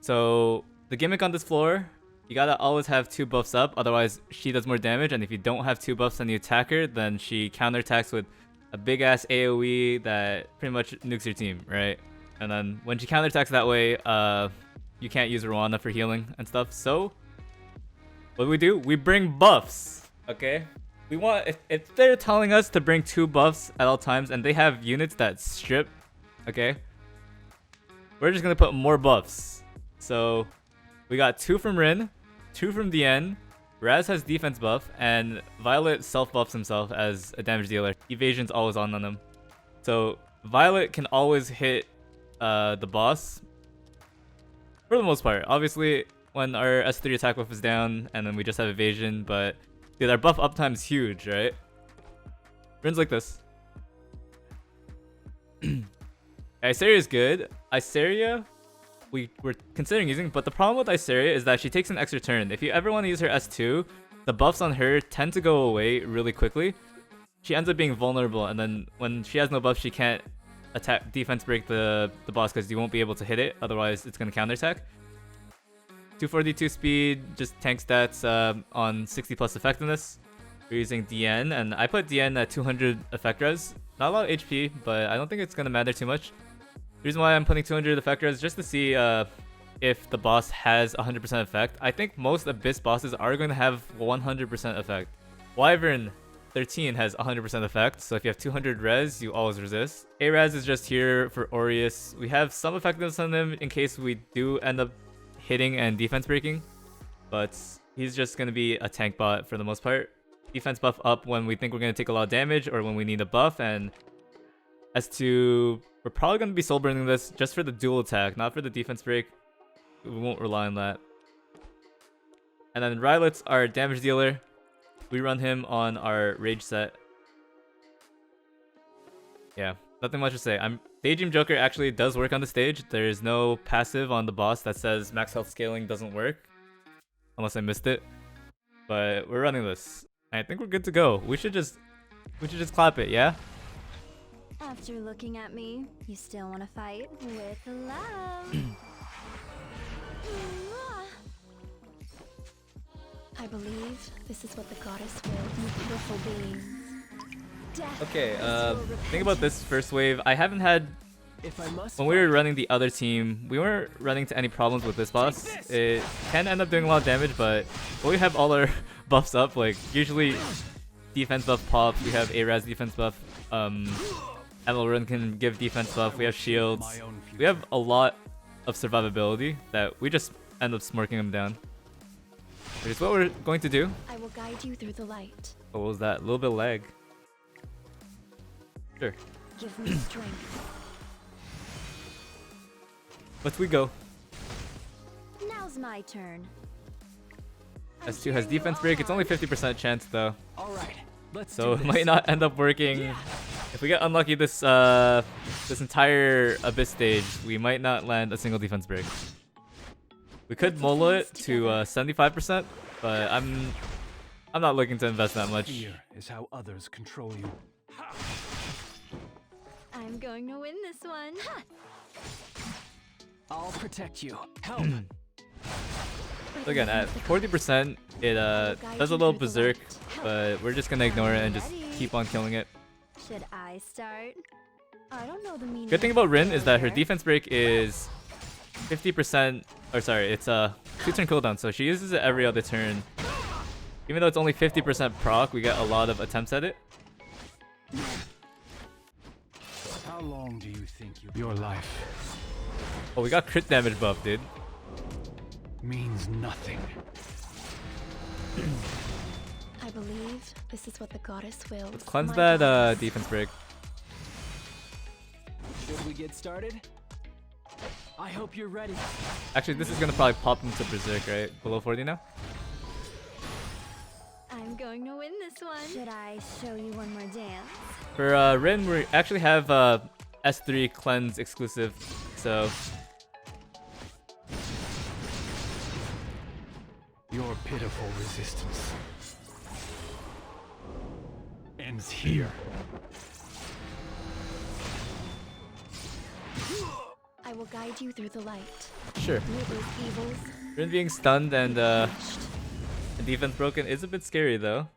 So the gimmick on this floor, you gotta always have 2 buffs up, otherwise she does more damage, and if you don't have 2 buffs on the attacker, then she counterattacks with a big ass AoE that pretty much nukes your team, right? And then when she counterattacks that way, you can't use Rwanda for healing and stuff. So what do? We bring buffs, okay? We want, if they're telling us to bring 2 buffs at all times and they have units that strip, okay? We're just gonna put more buffs. So we got 2 from Rin, 2 from Diene. Raz has defense buff, and Violet self-buffs himself as a damage dealer. Evasion's always on him. So Violet can always hit the boss for the most part. Obviously, when our S3 attack buff is down, and then we just have evasion, but dude, our buff uptime's huge, right? Rin's like this. Iseria is good. Iseria, we're considering using, but the problem with Iseria is that she takes an extra turn. If you ever want to use her S2, the buffs on her tend to go away really quickly. She ends up being vulnerable, and then when she has no buff, she can't attack defense break the boss because you won't be able to hit it. Otherwise, it's gonna counterattack. 242 speed, just tank stats on 60 plus effectiveness. We're using Diene, and I put Diene at 200 effect res. Not a lot of HP, but I don't think it's gonna matter too much. The reason why I'm putting 200 effect res is just to see if the boss has 100% effect. I think most Abyss bosses are going to have 100% effect. Wyvern 13 has 100% effect, so if you have 200 res, you always resist. A.Ras is just here for Aureus. We have some effectiveness on him in case we do end up hitting and defense breaking, but he's just going to be a tank bot for the most part. Defense buff up when we think we're going to take a lot of damage or when we need a buff, and S2, we're probably going to be soul burning this just for the dual attack, not for the defense break. We won't rely on that. And then R.Violet's our damage dealer. We run him on our rage set. Yeah, nothing much to say. Daydream Joker actually does work on the stage. There is no passive on the boss that says max health scaling doesn't work, unless I missed it. But we're running this. I think we're good to go. We should just clap it, yeah? After looking at me, you still want to fight with love. I believe this is what the goddess will, you beautiful beings. Okay, think about this first wave. I haven't had... When we were running the other team, we weren't running into any problems with this boss. It can end up doing a lot of damage, but when we have all our buffs up, like, usually defense buff pops, we have A.Ras defense buff, Emerald can give defense buff, we have shields. We have a lot of survivability that we just end up smorking them down. Which is what we're going to do. I will guide you through the light. Oh, what was that? A little bit of lag. Sure. Give me strength. Let's we go. Now's my turn. S2 has defense break. It's only 50% chance though. All right, let's so do it might not end up working. Yeah. If we get unlucky this this entire Abyss stage, we might not land a single defense break. We could molo it to 75%, but I'm not looking to invest that much. Fear is how others control you. I'm going to win this one. I'll protect you. Help. So again, at 40%, it does a little berserk, but we're just gonna ignore it and just keep on killing it. Should I start? I don't know the meaning. Good thing about Rin is that her defense break is 50%, or sorry, it's a 2-turn cooldown, so she uses it every other turn. Even though it's only 50% proc, we get a lot of attempts at it. How long do you think your life Oh, we got crit damage buff, dude. means nothing? I believe this is what the goddess wills. Let's cleanse My that goddess. defense break. Should we get started? I hope you're ready. Actually, this is gonna probably pop into berserk, right? Below 40 now? I'm going to win this one. Should I show you one more dance? For Rin, we actually have S3 cleanse exclusive, so Your pitiful resistance ends here. I will guide you through the light. Sure. May those evils Rin being stunned and punished. defense broken is a bit scary though.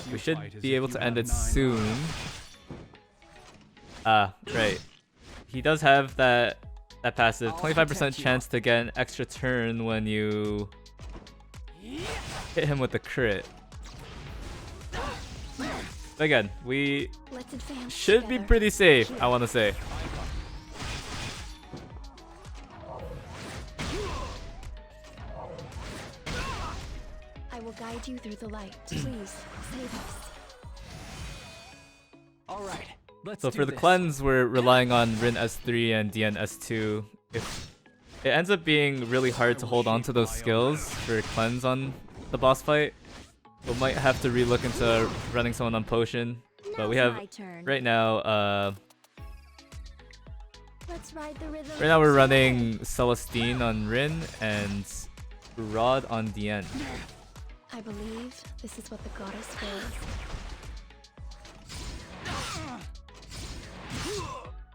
We You should fight as be if able you to end have it 9 soon. lives. Ah, right. He does have that passive. I'll 25% protect you. chance to get an extra turn when you hit him with the crit. But again, we Let's advance should be together. pretty safe, I want to say. I will guide you through the light. Please, save us. Alright, let's So do for the this. cleanse, we're relying on Rin S3 and Diene S2. If it ends up being really hard to hold on to those skills for cleanse on the boss fight, we might have to relook into running someone on potion. But we Now's have my turn. right now. Let's ride the rhythm. Right now we're together. running Celestine on Rin and Rod on Diene. I believe this is what the goddess wills.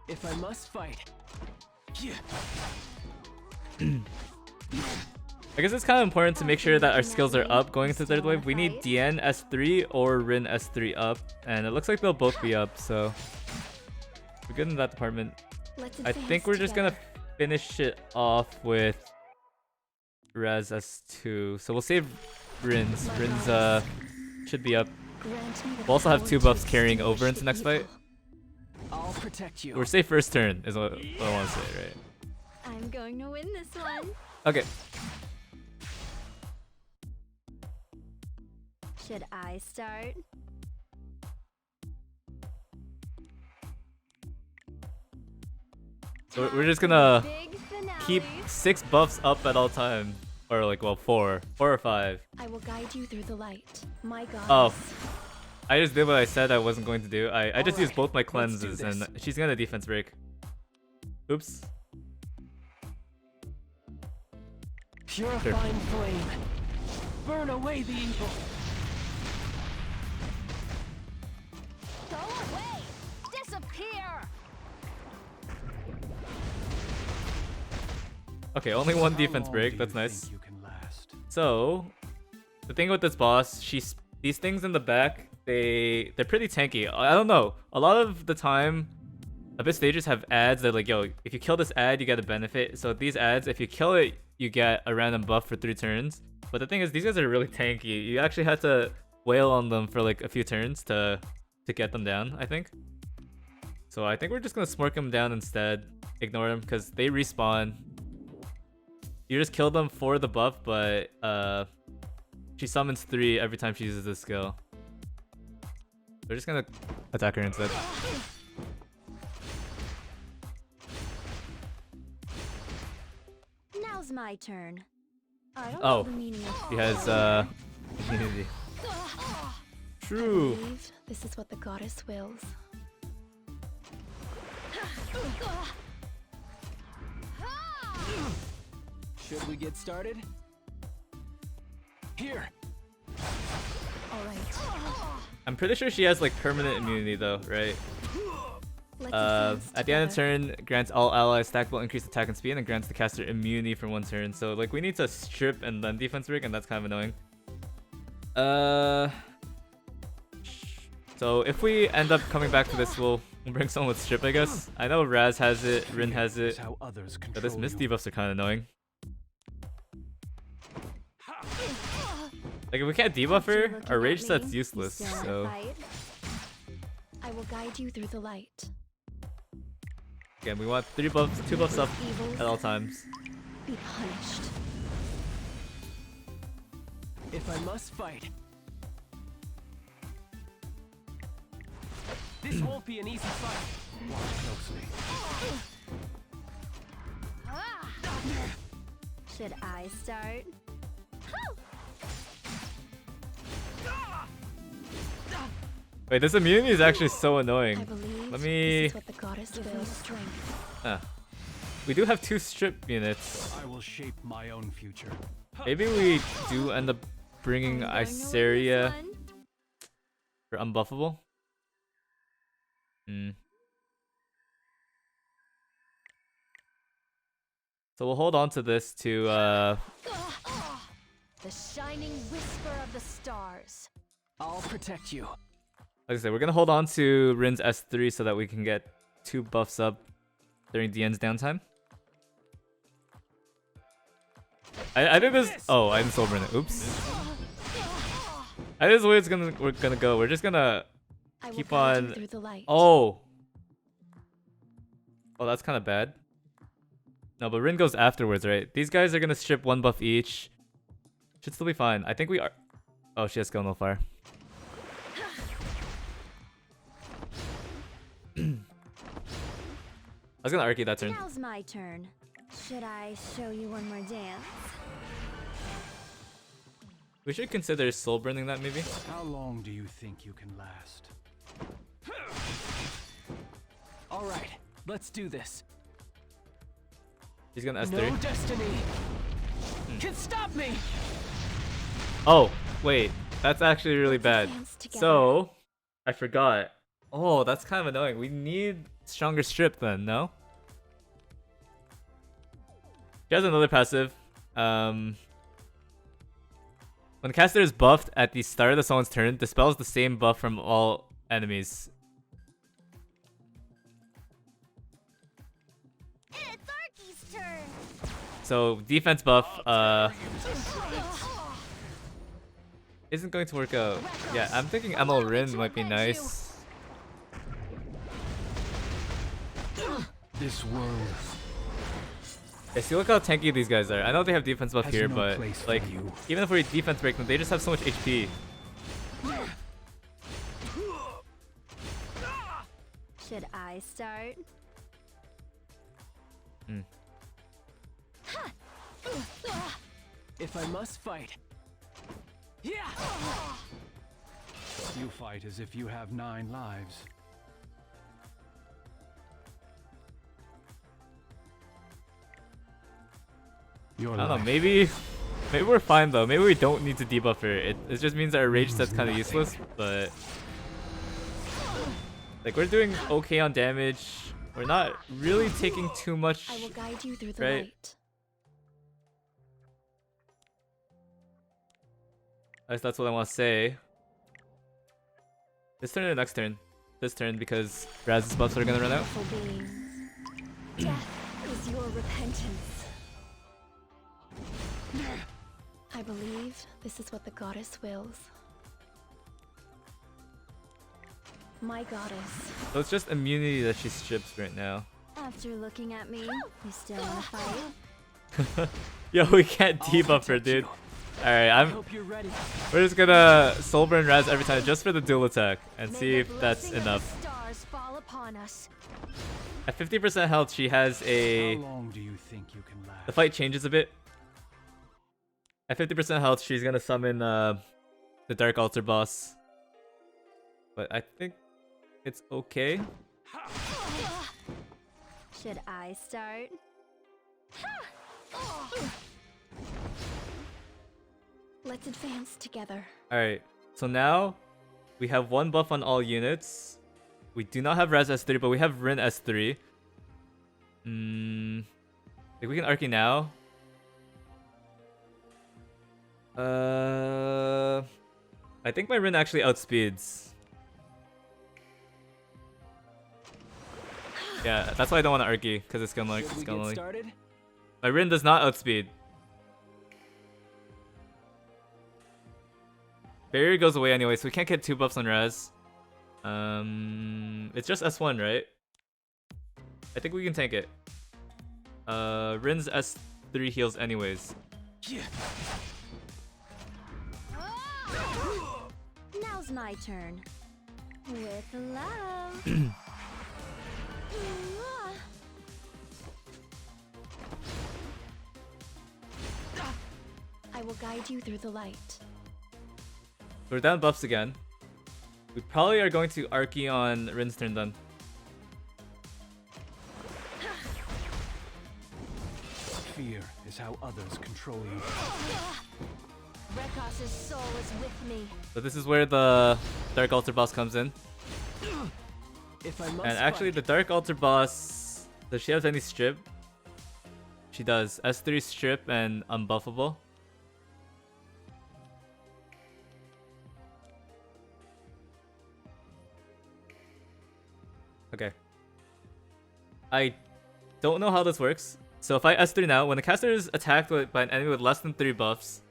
If I must fight. I guess it's kind of important to make sure that our skills are up going into third wave. We need Diene S3 or Rin S3 up, and it looks like they'll both be up, so we're good in that department. Let's I think we're just gonna finish it off with A.Ras S2. So we'll save Rin's. Rin's should be up. We'll also have 2 buffs carrying over into next fight. I'll protect you. We're safe first turn is what I want to say, right? I'm going to win this one. Okay. Should I start? So we're just gonna Big finale. keep 6 buffs up at all time. Or like, well, 4 or 5. I will guide you through the light. My goddess. Oh. I just did what I said I wasn't going to do. I just used Alright, both my let's do cleanses this. and she's gonna defense break. Oops. Purifying flame. Burn away the evil. Go away. Disappear. Okay, only 1 How defense long break. do That's you nice. think you can last? So, the thing with this boss, these things in the back, they're pretty tanky. I don't know. A lot of the time, Abyss stages have ads that like, yo, if you kill this ad, you get a benefit. So these ads, if you kill it, you get a random buff for 3 turns. But the thing is, these guys are really tanky. You actually have to wail on them for like a few turns to get them down, I think. So I think we're just gonna SMOrc them down instead. Ignore them because they respawn. You just kill them for the buff, but she summons 3 every time she uses this skill. We're just gonna attack her instead. Now's my turn. I don't Oh, know the meaning of she has immunity. True. I believe this is what the goddess wills. Should we get started? Here. All right. I'm pretty sure she has like permanent immunity though, right? Let's advance At the end of together. turn, grants all allies stackable increased attack and speed, and grants the caster immunity for 1 turn. So like we need to strip and then defense break, and that's kind of annoying. So if we end up coming back to this, we'll bring someone with strip, I guess. I know Raz has it, Rin has Is it, how others but this control miss you. debuffs are kind of annoying. Like if we can't debuff After her, looking our at rage me, set's you useless. still wanna So fight? I will guide you through the light. again, we want 2 buffs up Evils at all times. be punished. If I must fight. This won't be an easy fight. Watch closely. Should I start? Wait, this immunity is actually so I annoying. believe Let me- this is what the goddess wills. Strength. We do have 2 strip units. I will shape my own future. Maybe we do end up bringing I'm going to win this Iseria one. for unbuffable. So we'll hold on to this to The shining whisper of the stars. I'll protect you. like I said, we're gonna hold on to Rin's S3 so that we can get 2 buffs up during Diene's downtime. I think this. Oh, I didn't soul burn it. Oops. I think this is the way we're gonna go. We're just gonna I will keep guide you on. through the light. Oh. Oh, that's kind of bad. No, but Rin goes afterwards, right? These guys are gonna strip 1 buff each. Should still be fine. I think we are. Oh, she has Skill No Fire. I was gonna Arky that turn. Now's my turn. Should I show you one more dance? We should consider soul burning that maybe. How long do you think you can last? All right, let's do this. He's gonna S3. No destiny can stop me. Oh, wait. That's actually really bad. Dance together. So, I forgot. Oh, that's kind of annoying. We need stronger strip then, no? She has another passive. When the caster is buffed at the start of someone's turn, dispels the same buff from all enemies. It's Arky's turn. So defense buff isn't going to work out. Yeah, I'm thinking ML Rin might be nice. This world Yeah, see, look how tanky these guys are. I know they have defense buff has here, no but place for like, you. even if we defense break them, they just have so much HP. Should I start? If I must fight. Yeah. You fight as if you have 9 lives. Your I don't know, life maybe we're fine though. Maybe we don't need to debuff her. It just means our rage set's kind of useless, but like we're doing okay on damage. We're not really taking too much. I will guide you through the Right. light. At least that's what I want to say. This turn or next turn? This turn because Raz's buffs are gonna run out. Beautiful beings. Death is your repentance. I believe this is what the goddess wills. My goddess. So it's just immunity that she strips right now. After looking at me, you still want to fight? Yo, we can't I'll debuff her, protect dude. you. Alright, I hope you're ready. we're just gonna soul burn Raz every time just for the dual attack and May see the if that's blessing of enough. the stars fall upon us. At 50% health, she has a. How long do you think you can last? The fight changes a bit. At 50% health, she's gonna summon the Dark Altar boss. But I think it's okay. Should I start? Let's advance together. Alright, so now we have 1 buff on all units. We do not have Raz S3, but we have Rin S3. Think we can Arky now. I think my Rin actually outspeeds. Yeah, that's why I don't want to Arky, because it's gonna Should we get only. started? My Rin does not outspeed. Barrier goes away anyway, so we can't get 2 buffs on Raz. It's just S1, right? I think we can tank it. Rin's S3 heals anyways. Yeah. Now's my turn. With love. I will guide you through the light. We're down buffs again. We probably are going to Arky on Rin's turn then. Fear is how others control you. Rekos's soul is with me. So this is where the Dark Altar boss comes in. If I must And actually fight. the Dark Altar boss, does she have any strip? She does. S3 strip and unbuffable. Okay. I don't know how this works. So if I S3 now, when the caster is attacked by an enemy with less than 3 buffs,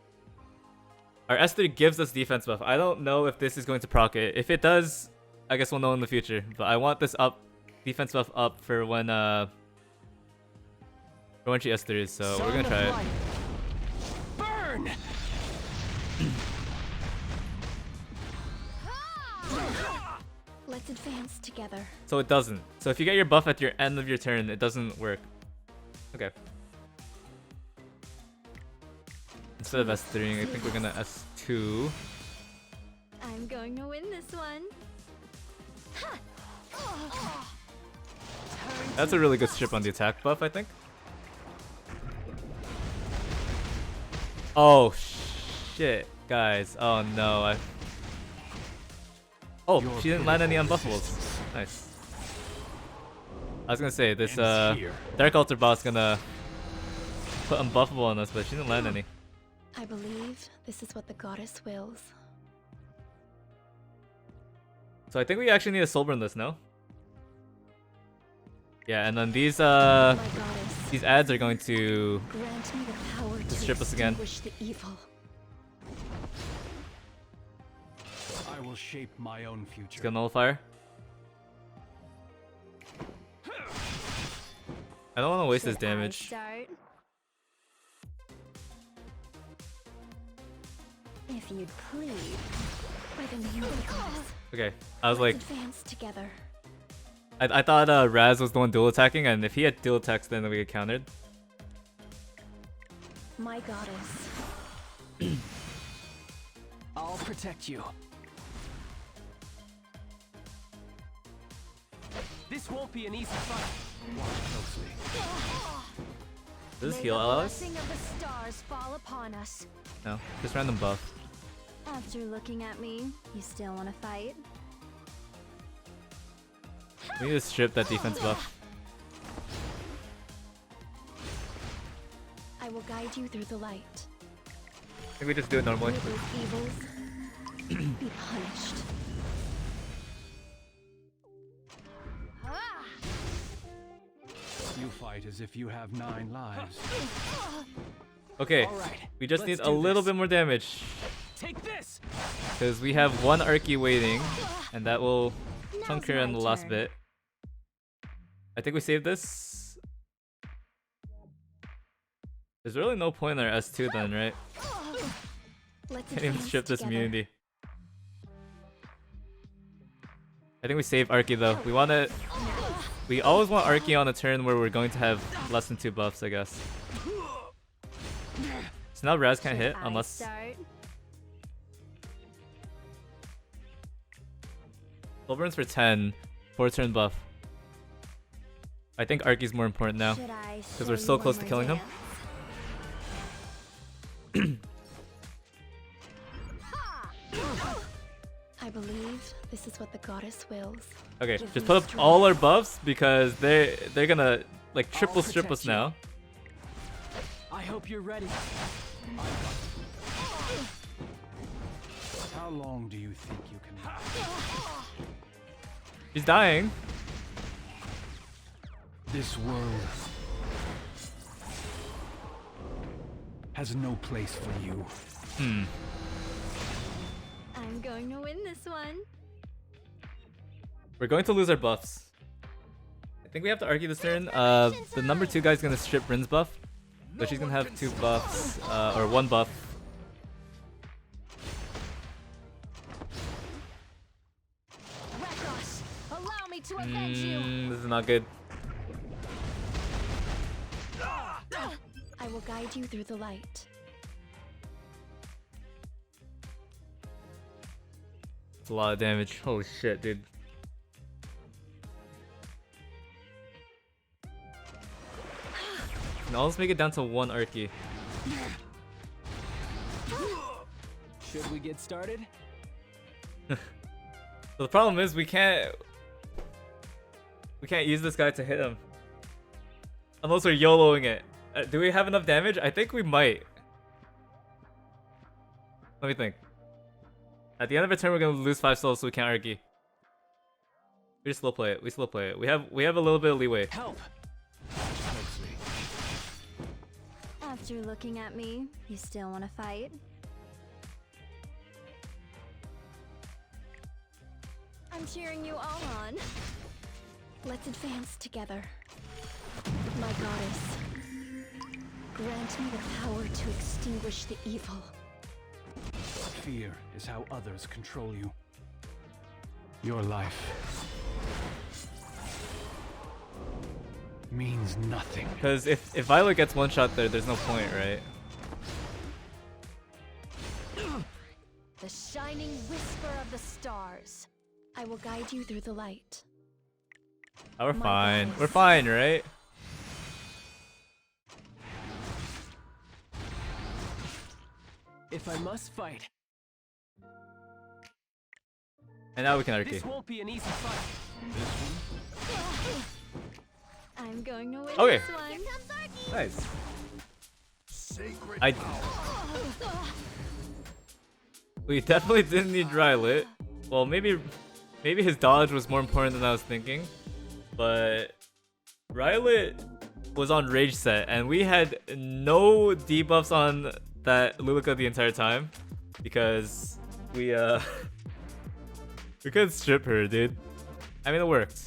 our S3 gives us defense buff. I don't know if this is going to proc it. If it does, I guess we'll know in the future. But I want this up, defense buff up for when she S3s. So we're gonna try it. Burn! Let's advance together. So it doesn't. So if you get your buff at your end of your turn, it doesn't work. Okay. Instead of S3ing, I think we're gonna S2. I'm going to win this one. That's a really good strip on the attack buff, I think. Oh shit, guys. Oh no. Oh, she didn't land any unbuffables. Nice. I was gonna say this Dark Altar boss gonna put unbuffable on us, but she didn't land any. I believe this is what the goddess wills. So I think we actually need a Soulburn list, no? Yeah, and then these My goddess, these ads are going to grant me the power to strip us again. extinguish the evil. I will shape my own future. skill nullifier. I don't want to waste this Should I damage. start? If you'd please, by the name of the goddess, Okay, I was like, let's advance together. I thought Raz was the one dual attacking, and if he had dual attacks, then we get countered. My goddess, I'll protect you. This won't be an easy fight. Watch closely. Does this may heal the allies? blessing of the stars fall upon us. No, just random buff. After looking at me, you still want to fight? We need to strip that defense buff. I will guide you through the light. I think we just do it normally. May those evils be punished. You fight as if you have 9 lives. Okay, All right, we just let's need a do little this. bit more damage. Take this. Because we have one Arky waiting, and that will chunk her my in the last turn. bit. I think we saved this. There's really no point in our S2 then, right? Let's Can't even advance strip this together. immunity. I think we save Arky though. We want to. We always want Arky on a turn where we're going to have less than 2 buffs, I guess. So now Raz can't hit Should I unless. start? Soulburn's for 10, 4 turn buff. I think Arky's more important now. Should I we're show so you close one to more killing him. dance? I believe this is what the goddess wills. Okay, Give just me put up strength. all our buffs because they're gonna like triple strip us protect you. now. I hope you're ready. How long do you think you can last? She's dying. This world has no place for you. I'm going to win this one. We're going to lose our buffs. I think we have to argue this turn. The number 2 guy's gonna strip Rin's buff, so she's gonna have 2 buffs, or 1 buff. Rekos, allow me to avenge you. This is not good. I will guide you through the light. It's a lot of damage. Holy shit, dude. Now let's make it down to 1 Arky. Should we get started? So the problem is we can't use this guy to hit him. Unless we're YOLOing it. Do we have enough damage? I think we might. Let me think. At the end of a turn, we're gonna lose 5 souls, so we can't Arky. We just slow play it. We slow play it. We have a little bit of leeway. Help! Closely. After looking at me, you still want to fight? I'm cheering you all on. Let's advance together. My goddess, grant me the power to extinguish the evil. Fear is how others control you. Your life means nothing. Because if Violet gets one shot there, there's no point, right? The shining whisper of the stars. I will guide you through the light. Oh, we're My fine. goodness. We're fine, right? If I must fight, And now we can Arky. this won't be an easy fight. This one? I'm going to win Okay. this one. Nice. Sacred I. We definitely didn't need Violet. Well, maybe his dodge was more important than I was thinking. But Violet was on rage set, and we had no debuffs on that Luluca the entire time because we we couldn't strip her, dude. I mean, it worked.